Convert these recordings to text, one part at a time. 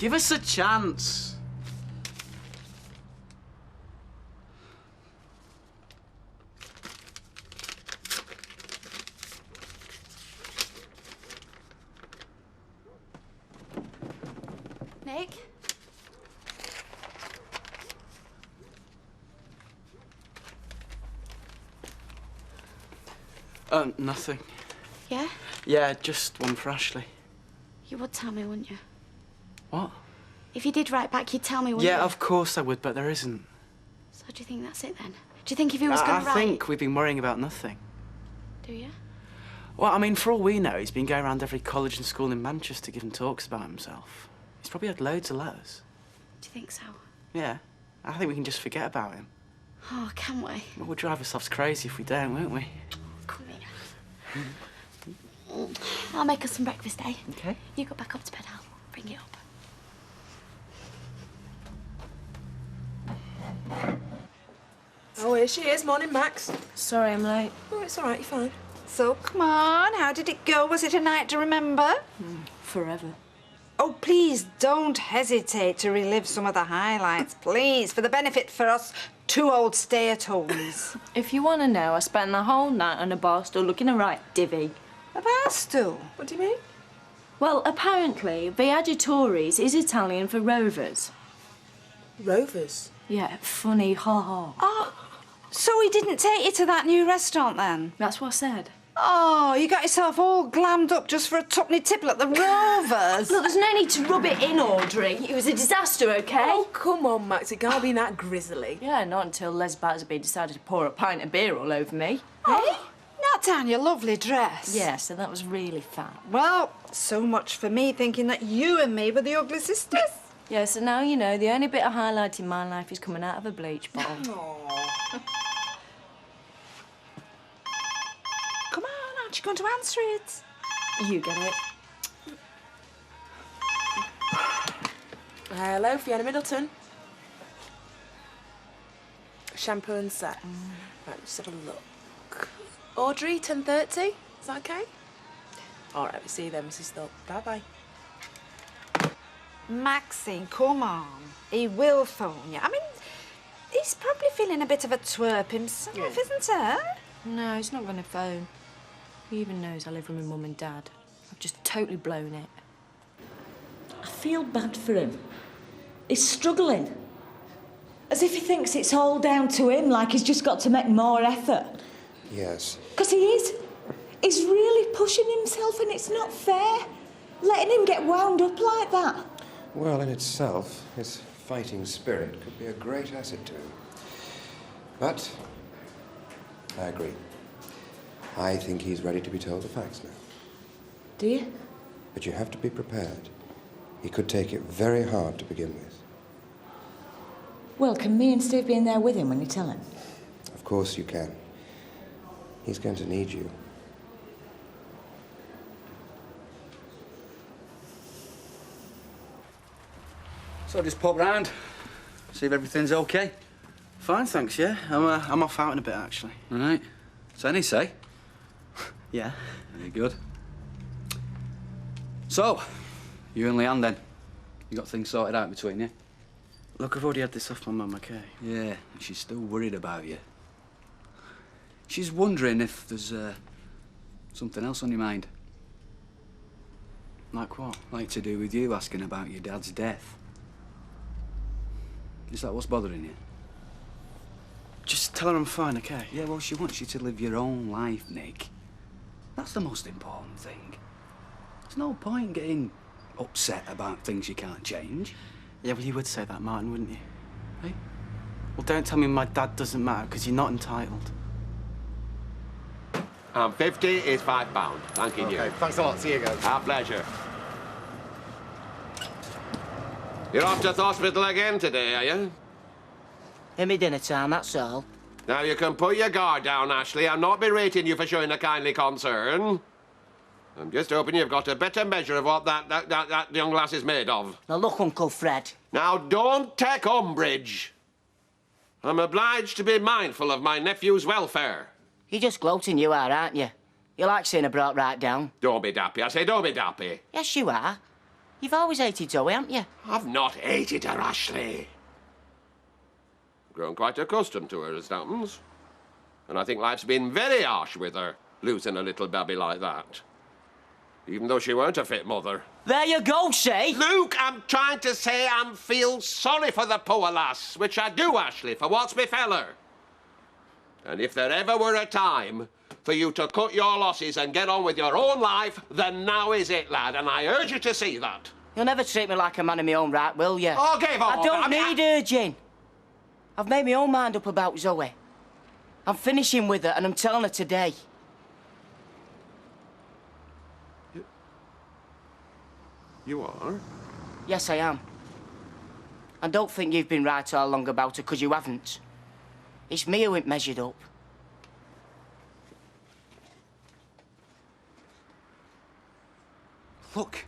Give us a chance. Nick? Nothing. Yeah? Yeah, just one for Ashley. You would tell me, wouldn't you? What? If you did write back, you'd tell me, wouldn't you? Yeah, of course I would, but there isn't. So do you think that's it, then? Do you think if he was going to I write... think we've been worrying about nothing. Do you? Well, I mean, for all we know, he's been going around every college and school in Manchester giving talks about himself. He's probably had loads of letters. Do you think so? Yeah. I think we can just forget about him. Oh, can we? Well, we'll drive ourselves crazy if we don't, won't we? Come here. I'll make us some breakfast, eh? Okay. You go back up to bed, I'll bring it up. Oh, here she is. Morning, Max. Sorry I'm late. Oh, it's all right. You're fine. So, come on, how did it go? Was it a night to remember? Forever. Oh, please don't hesitate to relive some of the highlights, please, for the benefit for us two old stay-at-homes. If you want to know, I spent the whole night on a bar stool looking a right divvy. A bar stool? What do you mean? Well, apparently, Viaggiatores is Italian for rovers. Rovers. Yeah, funny, ha-ha. Oh, so he didn't take you to that new restaurant, then? That's what I said. Oh, you got yourself all glammed up just for a tuppenny tipple at the Rovers. Look, there's no need to rub it in, Audrey. It was a disaster, OK? Oh, come on, Max. It can't be that grisly. Yeah, not until Les Battersby decided to pour a pint of beer all over me. Oh, not down your lovely dress. Yeah, so that was really fat. Well, so much for me thinking that you and me were the ugly sisters. Yeah, so now you know the only bit of highlight in my life is coming out of a bleach bottle. Aww. Come on, aren't you going to answer it? You get it. Hello, Fiona Middleton. Shampoo and set. Right, let's have a look. Audrey, 10:30. Is that okay? All right, we'll see you then, Mrs. Thorpe. Bye-bye. Maxine, come on. He will phone you. I mean, he's probably feeling a bit of a twerp himself, isn't he? No, he's not going to phone. He even knows I live with my mum and dad. I've just totally blown it. I feel bad for him. He's struggling. As if he thinks it's all down to him, like he's just got to make more effort. Yes. Because he is. He's really pushing himself and it's not fair. Letting him get wound up like that. Well, in itself, his fighting spirit could be a great asset to him. But I agree. I think he's ready to be told the facts now. Do you? But you have to be prepared. He could take it very hard to begin with. Well, can me and Steve be in there with him when you tell him? Of course you can. He's going to need you. So just pop round, see if everything's okay. Fine, thanks, yeah. I'm off out in a bit, actually. All right. So any say? Yeah. Very good. So, you and Leanne then? You got things sorted out between you? Look, I've already had this off my mum, OK? Yeah, and she's still worried about you. She's wondering if there's something else on your mind. Like what? Like to do with you asking about your dad's death. Is that what's bothering you? Just tell her I'm fine, OK? Yeah, well, she wants you to live your own life, Nick. That's the most important thing. There's no point getting upset about things you can't change. Yeah, well, you would say that, Martin, wouldn't you? Hey? Well, don't tell me my dad doesn't matter, because you're not entitled. 50 is £5. Thanking you. Thanks a lot. See you guys. Our pleasure. You're off to the hospital again today, are you? In me dinner time, that's all. Now, you can put your guard down, Ashley. I'm not berating you for showing a kindly concern. I'm just hoping you've got a better measure of what that young lass is made of. Now, look, Uncle Fred. Now, don't take umbrage. I'm obliged to be mindful of my nephew's welfare. You're just gloating, you are, aren't you? You like seeing her brought right down. Don't be dappy. I say don't be dappy. Yes, you are. You've always hated Zoe, haven't you? I've not hated her, Ashley. Grown quite accustomed to her, as it happens. And I think life's been very harsh with her, losing a little babby like that. Even though she weren't a fit mother. There you go, say! Luke, I'm trying to say I feel sorry for the poor lass, which I do, Ashley, for what's befell her. And if there ever were a time for you to cut your losses and get on with your own life, then now is it, lad, and I urge you to see that. You'll never treat me like a man of my own right, will you? Oh, give up! I don't need urging. I've made my own mind up about Zoe. I'm finishing with her, and I'm telling her today. You are? Yes, I am. And don't think you've been right all along about her, because you haven't. It's me who ain't measured up. Look,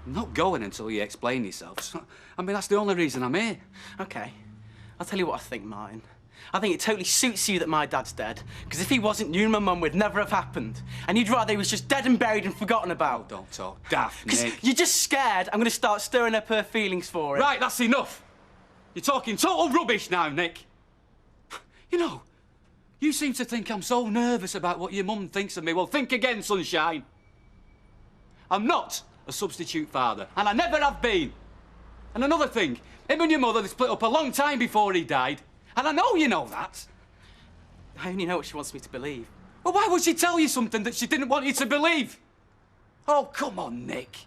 I'm not going until you explain yourself. I mean, that's the only reason I'm here. OK. I'll tell you what I think, Martin. I think it totally suits you that my dad's dead. Because if he wasn't, you and my mum would never have happened. And you'd rather he was just dead and buried and forgotten about. Oh, don't talk daft, Because Nick. you're just scared I'm going to start stirring up her feelings for it. Right, that's enough. You're talking total rubbish now, Nick. You know, you seem to think I'm so nervous about what your mum thinks of me. Well, think again, sunshine. I'm not a substitute father, and I never have been. And another thing, him and your mother, they split up a long time before he died. And I know you know that. I only know what she wants me to believe. Well, why would she tell you something that she didn't want you to believe? Oh, come on, Nick.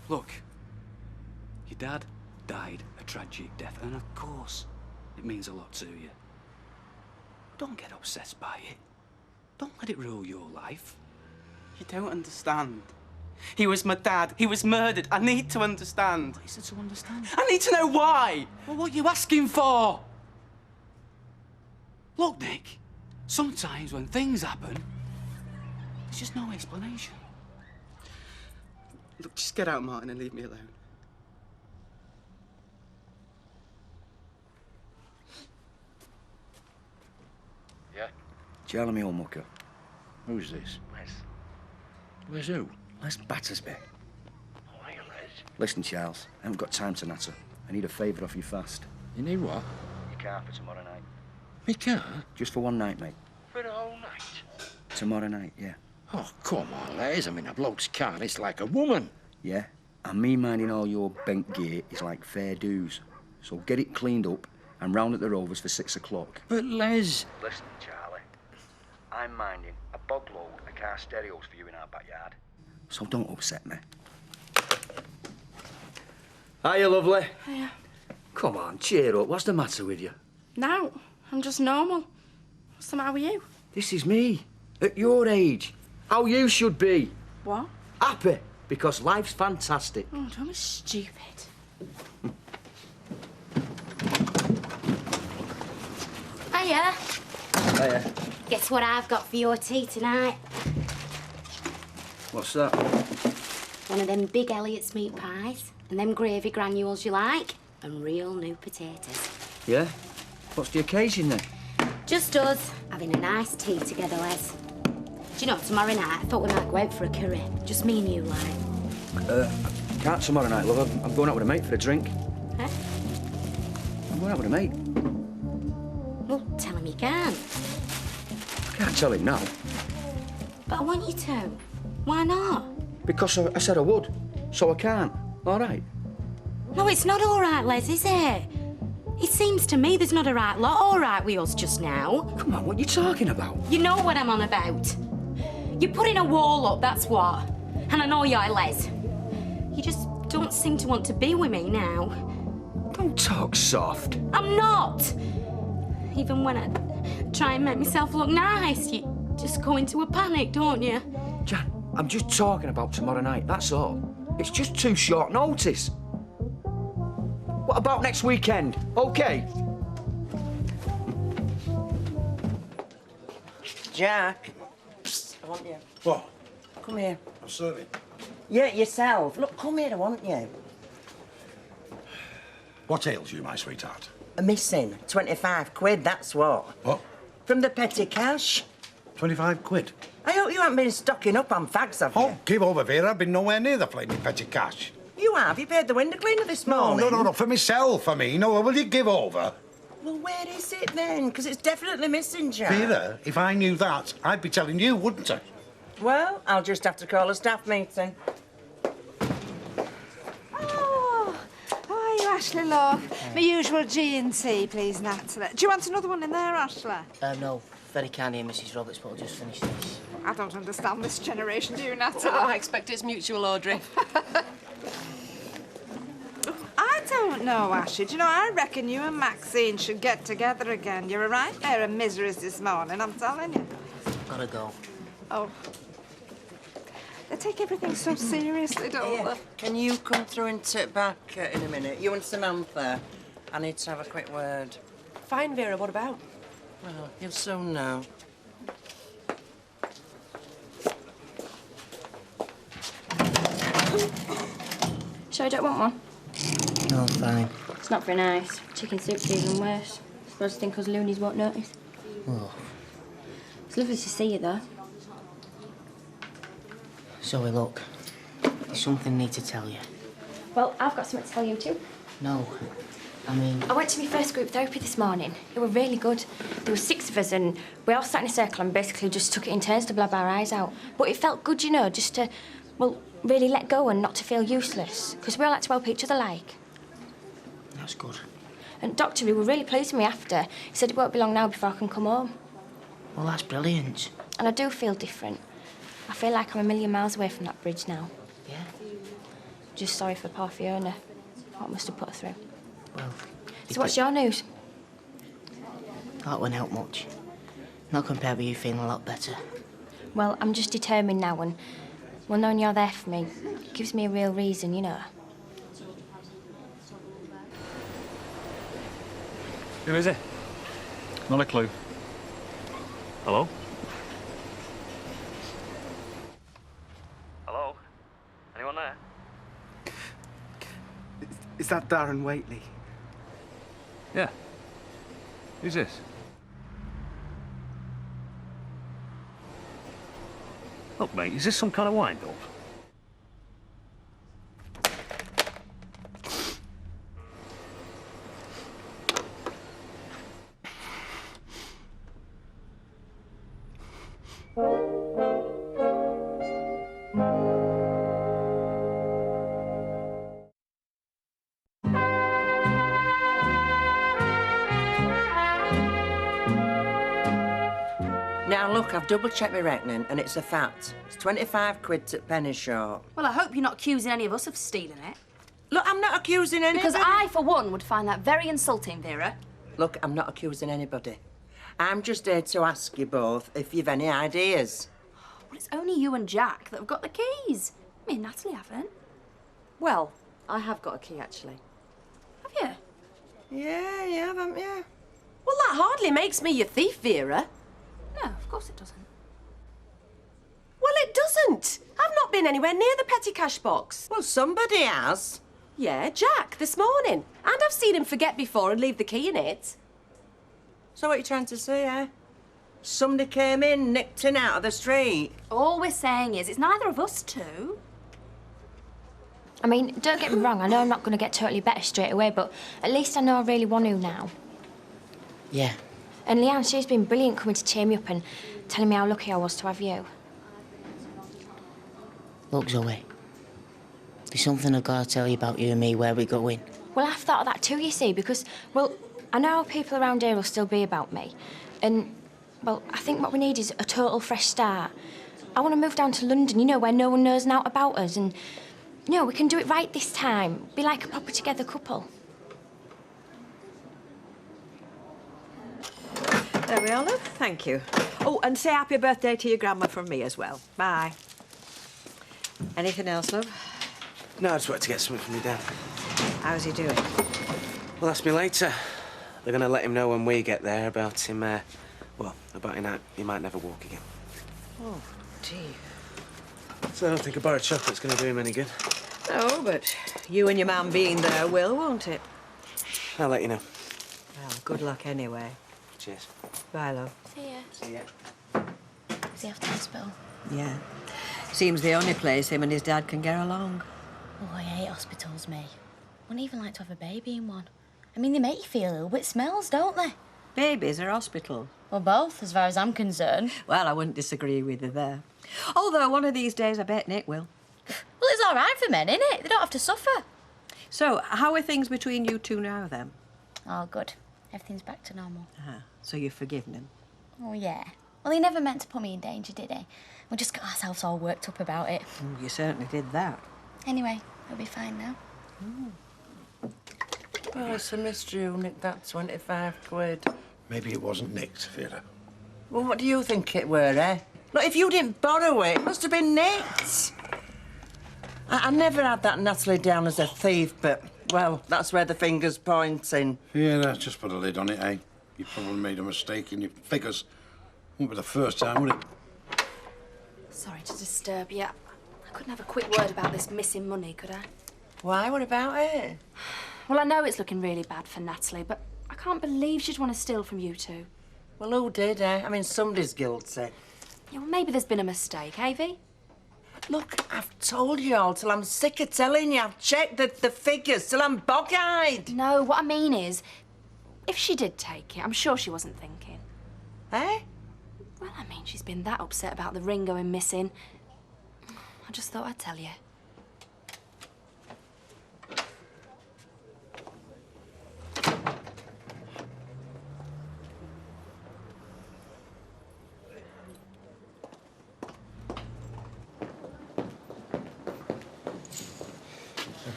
Look, your dad died a tragic death, and of course, it means a lot to you. Don't get obsessed by it. Don't let it rule your life. You don't understand. He was my dad. He was murdered. I need to understand. What is there to understand? I need to know why. Well, what are you asking for? Look, Nick, sometimes when things happen, there's just no explanation. Look, just get out, Martin, and leave me alone. Yeah? Jeremy Olmucker. Who's this? Les. Where's who? Les Battersby. Oh, hey, Les. Listen, Charles, I haven't got time to natter. I need a favour off you fast. You need what? Your car for tomorrow night. Me car? Just for one night, mate. For the whole night? Tomorrow night, yeah. Oh, come on, Les. I mean, a bloke's car is like a woman. Yeah? And me minding all your bent gear is like fair dues. So get it cleaned up and round at the Rovers for 6 o'clock. But, Les... Listen, Charlie. I'm minding a bog load of car stereos for you in our backyard. So don't upset me. Hiya, lovely. Hiya. Come on, cheer up. What's the matter with you? No, I'm just normal. What's the matter with you? This is me. At your age. How you should be. What? Happy. Because life's fantastic. Oh, don't be stupid. Hiya. Hiya. Guess what I've got for your tea tonight? What's that? One of them big Elliott's meat pies, and them gravy granules you like, and real new potatoes. Yeah? What's the occasion then? Just us having a nice tea together, Les. Do you know, tomorrow night I thought we might go out for a curry. Just me and you, like. Can't tomorrow night, love. I'm going out with a mate for a drink. Huh? I'm going out with a mate. Well, tell him you can. I can't tell him now. But I want you to. Why not? Because I said I would. So I can't. All right? No, it's not all right, Les, is it? It seems to me there's not a right lot all right with us just now. Come on, what are you talking about? You know what I'm on about. You're putting a wall up, that's what. And I know you're Les. You just don't seem to want to be with me now. Don't talk soft. I'm not. Even when I try and make myself look nice, you just go into a panic, don't you? Jan, I'm just talking about tomorrow night, that's all. It's just too short notice. What about next weekend? OK? Jack. Psst, I want you. What? Come here. I'm serving. Yeah, yourself. Look, come here, I want you. What ails you, my sweetheart? A missing. 25 quid, that's what. What? From the petty cash. 25 quid? I hope you haven't been stocking up on fags, have you? Oh, give over, Vera. I've been nowhere near the flaming petty cash. You have? You paid the window cleaner this No, morning? no, for myself, I mean. No, will you give over? Well, where is it then? Because it's definitely missing, Jack. Vera, if I knew that, I'd be telling you, wouldn't I? Well, I'll just have to call a staff meeting. Oh, how are you, Ashley, love? My usual G&T, please, Natalie. Do you want another one in there, Ashley? No. Very kind of you, Mrs. Roberts, but I'll just finish this. I don't understand this generation, do you, Natalie? I expect it's mutual, Audrey. I don't know, Ashley. Do you know, I reckon you and Maxine should get together again. You're a right pair of miseries this morning, I'm telling you. Gotta go. Oh. They take everything so seriously, don't they? Can you come through and sit back in a minute? You and Samantha. I need to have a quick word. Fine, Vera, what about? Well, you'll soon know. So I don't want one. No, fine. It's not very nice. Chicken soup's even worse. Suppose you think us loonies won't notice. Oh. It's lovely to see you, though. Zoe, look. There's something I need to tell you. Well, I've got something to tell you, too. No. I mean... I went to my first group therapy this morning. It were really good. There were 6 of us and we all sat in a circle and basically just took it in turns to blab our eyes out. But it felt good, you know, just to, well, really let go and not to feel useless. Because we all like to help each other like. That's good. And Doctor, who were really pleased with me after, he said it won't be long now before I can come home. Well, that's brilliant. And I do feel different. I feel like I'm a million miles away from that bridge now. Yeah? Just sorry for poor Fiona. What must have put her through. Well... So what's your news? That won't help much. Not compared with you feeling a lot better. Well, I'm just determined now and, well, knowing you're there for me, it gives me a real reason, you know. Who is it? Not a clue. Hello? Hello? Anyone there? Is that Darren Waitley? Yeah. Who's this? Look, mate, is this some kind of wind-up? Now, look, I've double-checked my reckoning, and it's a fact. It's 25 quid to penny short. Well, I hope you're not accusing any of us of stealing it. Look, I'm not accusing anybody. Because I, for one, would find that very insulting, Vera. Look, I'm not accusing anybody. I'm just here to ask you both if you've any ideas. Well, it's only you and Jack that have got the keys. Me and Natalie haven't. Well, I have got a key, actually. Have you? Yeah, you have, haven't you? Well, that hardly makes me your thief, Vera. No, of course it doesn't. Well, it doesn't. I've not been anywhere near the petty cash box. Well, somebody has. Yeah, Jack, this morning. And I've seen him forget before and leave the key in it. So what are you trying to say, eh? Somebody came in, nicked in out of the street. All we're saying is it's neither of us two. I mean, don't get me wrong, I know I'm not going to get totally better straight away, but at least I know I really want to now. Yeah. And Leanne, she's been brilliant coming to cheer me up and telling me how lucky I was to have you. Look, Zoe. There's something I've got to tell you about you and me, where we're going. Well, I've thought of that too, you see, because, well, I know how people around here will still be about me. And, well, I think what we need is a total fresh start. I want to move down to London, you know, where no one knows naught about us. And, you know, we can do it right this time. Be like a proper together couple. There we are, love. Thank you. Oh, and say happy birthday to your grandma from me as well. Bye. Anything else, love? No, I just wanted to get something from your dad. How's he doing? Well, ask me later. They're going to let him know when we get there about him, well, about he might never walk again. Oh, dear. So I don't think a bar of chocolate's going to do him any good. No, but you and your mum being there will, won't it? I'll let you know. Well, good luck anyway. Cheers. Bye, love. See ya. See ya. Is he after hospital? Yeah. Seems the only place him and his dad can get along. Oh, I hate hospitals, me. Wouldn't even like to have a baby in one. I mean, they make you feel ill, but it smells, don't they? Babies are hospital. Well, both, as far as I'm concerned. Well, I wouldn't disagree with you there. Although one of these days I bet Nick will. Well, it's all right for men, isn't it? They don't have to suffer. So, how are things between you two now, then? Oh, good. Everything's back to normal. So you've forgiven him? Oh, yeah. Well, he never meant to put me in danger, did he? We just got ourselves all worked up about it. You certainly did that. Anyway, he'll be fine now. Well, it's a mystery who nicked that 25 quid. Maybe it wasn't nicked, Vera. Well, what do you think it were, eh? Look, if you didn't borrow it, it must have been nicked. I never had that Natalie down as a thief, but, well, that's where the finger's pointing. Vera, just put a lid on it, eh? You probably made a mistake in your figures. Won't be the first time, would it? Sorry to disturb you. I couldn't have a quick word about this missing money, could I? Why? What about it? Well, I know it's looking really bad for Natalie, but I can't believe she'd want to steal from you two. Well, who did, eh? I mean, somebody's guilty. Yeah, well, maybe there's been a mistake, eh, V? Look, I've told you all till I'm sick of telling you. I've checked the figures till I'm bog-eyed. No, what I mean is, if she did take it, I'm sure she wasn't thinking. Eh? Well, I mean, she's been that upset about the ring going missing. I just thought I'd tell you.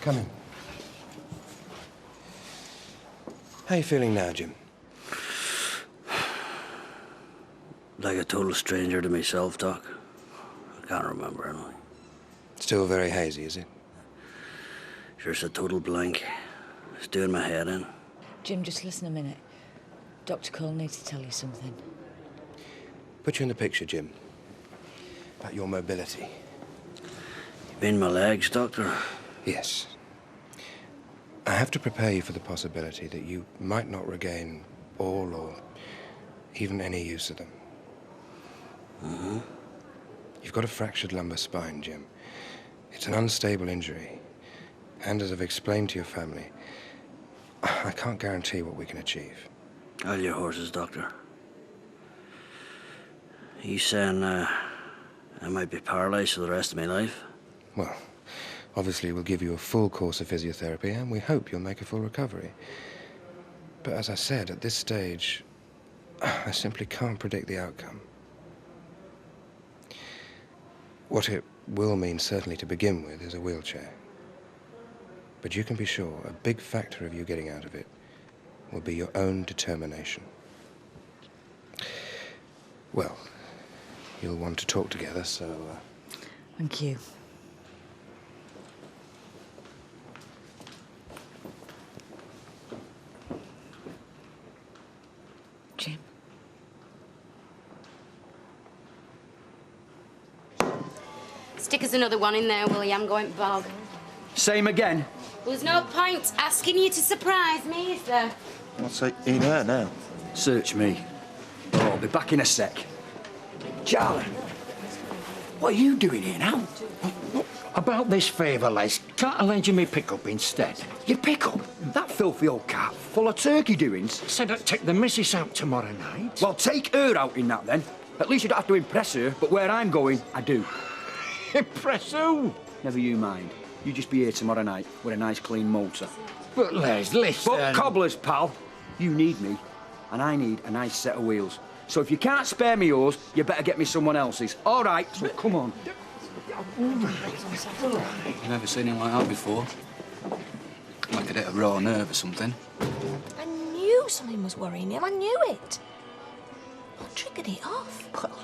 Come in. How are you feeling now, Jim? Like a total stranger to myself, Doc. I can't remember anything. Still very hazy, is it? Sure, it's a total blank. It's doing my head in. Jim, just listen a minute. Dr. Cole needs to tell you something. Put you in the picture, Jim. About your mobility. You mean my legs, Doctor? Yes. I have to prepare you for the possibility that you might not regain all or even any use of them. Mm-hmm. You've got a fractured lumbar spine, Jim. It's an unstable injury. And as I've explained to your family, I can't guarantee what we can achieve. All your horses, Doctor. You saying I might be paralyzed for the rest of my life? Well, obviously we'll give you a full course of physiotherapy and we hope you'll make a full recovery. But as I said, at this stage, I simply can't predict the outcome. What it will mean, certainly to begin with, is a wheelchair. But you can be sure a big factor of you getting out of it will be your own determination. Well, you'll want to talk together, so... Thank you. Jim. Stick us another one in there, Willie. I'm going bog. Same again? There's no point asking you to surprise me, is there? What's he in there now? Search me. Oh, I'll be back in a sec. Charlie, what are you doing here now? About this favour, Les, can't I lend you me pick-up instead? Your pick-up? That filthy old cat full of turkey doings. Said I'd take the missus out tomorrow night. Well, take her out in that, then. At least you don't have to impress her, but where I'm going, I do. Impress who? Never you mind. You just be here tomorrow night with a nice clean motor. But, Les, listen... But cobblers, pal. You need me, and I need a nice set of wheels. So if you can't spare me yours, you better get me someone else's. All right, so come on. I've never seen him like that before. Like he'd hit a raw nerve or something. I knew something was worrying him. I knew it. What triggered it off? Well,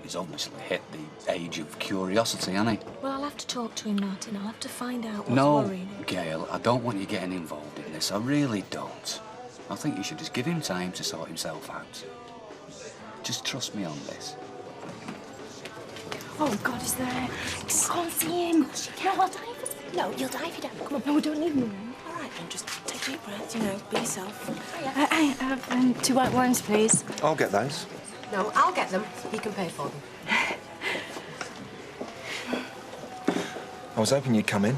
he's obviously hit the age of curiosity, hasn't he? Well, I'll have to talk to him, Martin. I'll have to find out what's No, worrying him. Gail, I don't want you getting involved in this. I really don't. I think you should just give him time to sort himself out. Just trust me on this. Oh, God, is there? I can't see him. No, I'll die if No, you'll die if you don't. Come on, no, we don't need him. All right, then, just take deep breaths, you know, be yourself. I have 2 white wines, please. I'll get those. No, I'll get them. You can pay for them. I was hoping you'd come in.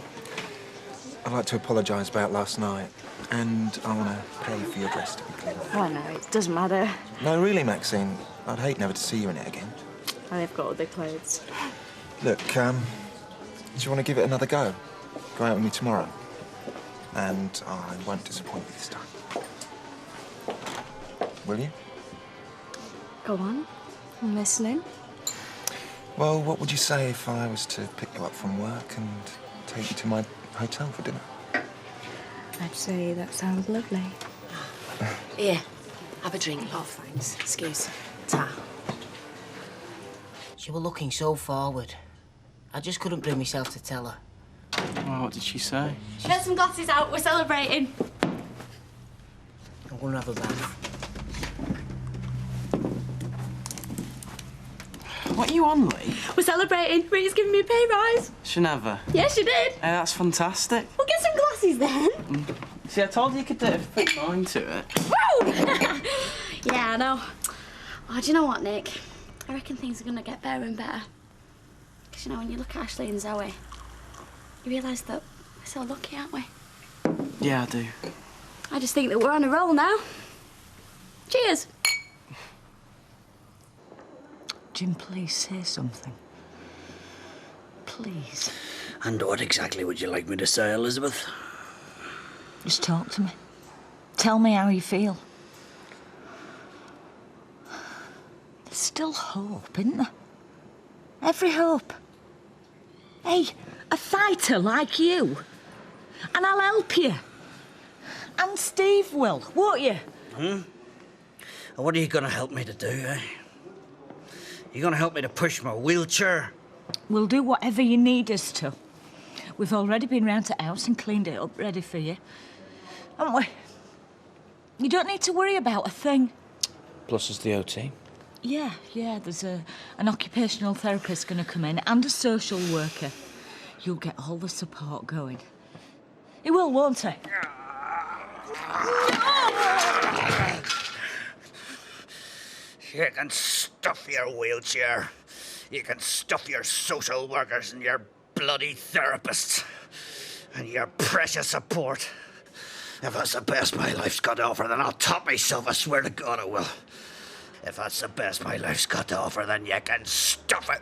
I'd like to apologise about last night, and I want to pay for your dress to be clean. Oh, no, it doesn't matter. No, really, Maxine. I'd hate never to see you in it again. I've got other clothes. Look, do you want to give it another go? Go out with me tomorrow. And I won't disappoint you this time. Will you? Go on. I'm listening. Well, what would you say if I was to pick you up from work and take you to my hotel for dinner? I'd say that sounds lovely. Here, have a drink. Oh, thanks. Excuse. Ta. She were looking so forward. I just couldn't bring myself to tell her. Oh, what did she say? Get some glasses out, we're celebrating. I'm going to have a bath. What are you on, Lee? We're celebrating. Rita's giving me a pay rise. She never. Yes, she did. That's fantastic. We'll get some glasses then. See, I told you could fit mine to it. Woo! Yeah, I know. Oh, do you know what, Nick? I reckon things are going to get better and better. Because, you know, when you look at Ashley and Zoe, you realise that we're so lucky, aren't we? Yeah, I do. I just think that we're on a roll now. Cheers. Jim, please say something. Please. And what exactly would you like me to say, Elizabeth? Just talk to me. Tell me how you feel. There's still hope, isn't there? Every hope. Hey, a fighter like you. And I'll help you. And Steve will, won't you? Hmm? And what are you going to help me to do, eh? You going to help me to push my wheelchair? We'll do whatever you need us to. We've already been round to the house and cleaned it up, ready for you. Haven't we? You don't need to worry about a thing. Plus there's the OT. Yeah, there's an occupational therapist going to come in and a social worker. You'll get all the support going. He will, won't he? You can stuff your wheelchair. You can stuff your social workers and your bloody therapists. And your precious support. If that's the best my life's got to offer, then I'll top myself. I swear to God I will. If that's the best my life's got to offer, then you can stuff it.